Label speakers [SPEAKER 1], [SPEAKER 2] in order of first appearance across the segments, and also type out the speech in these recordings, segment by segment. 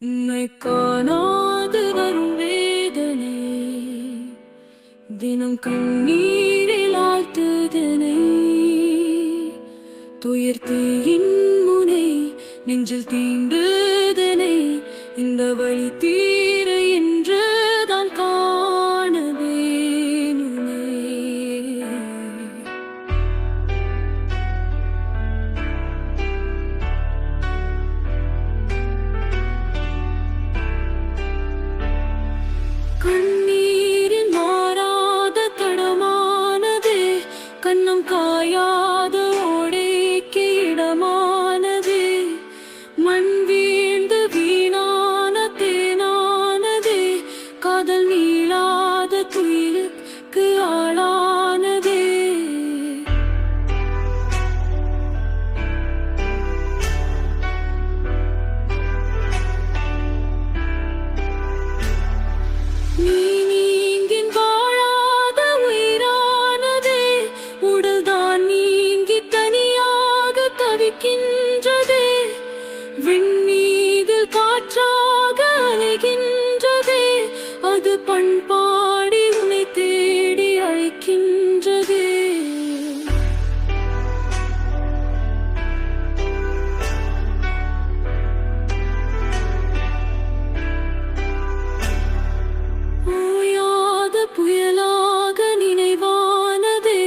[SPEAKER 1] உன்னை காணாது வரும் வேதனை தினம் கண்ணீரில் ஆழ்த்துதனை துயர் தீயின் முனை நெஞ்சில் தீண்டுதனை இந்த வழி தீர என்று தான் காணவே கண்ணீரின் மாறாத தடமானதே கண்ணம் காயாத ஓடைக்கு இடமானதே மண் வீழ்ந்து வீணான தேனானதே காதல் நீளாத துயிலுக்கு ஆளானதே நீ நீங்கின் வாழாத உயிரானதே உடல்தான் நீங்கி தனியாக தவிக்கின்றதே விண்மீதில் காற்றாக அலைகின்றதே அது பண்பாடி உன்னை தேடி அழைக்கின்றதே ஓயாத புயலாக நினைவானதே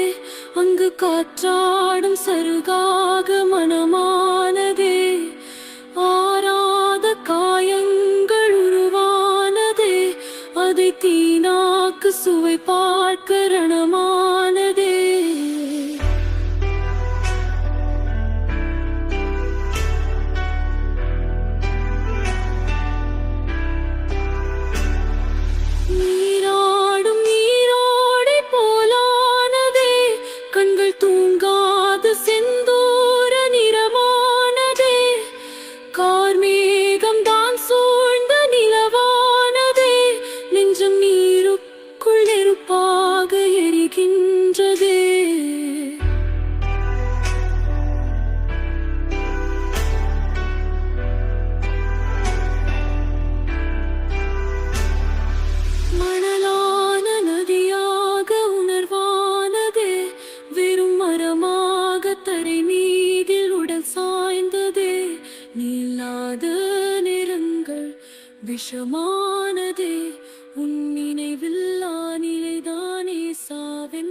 [SPEAKER 1] அங்கு காற்றாடும் சருகாக மனமானதே ஆறாத காயங்கள் உருவானதே அதை தீனாக்கு சுவை பார்க்க ரணமானதே நீராடும் நீரோடை போலானதே கண்கள் தூங்காத செந்தூர நிறமானதே கார்மேகம் தான் சூழ்ந்த நிலவானதே நெஞ்சம் நீருக்குள் நெருப்பாக எரிகின்றதே மணலான நதியாக உணர்வானதே வெறும் மரமாக தரை மீதில் உடல் சாய்ந்ததே நீளாத நிறங்கள் விஷமானதே உன் நினைவில்லா நிலைதானே சாவே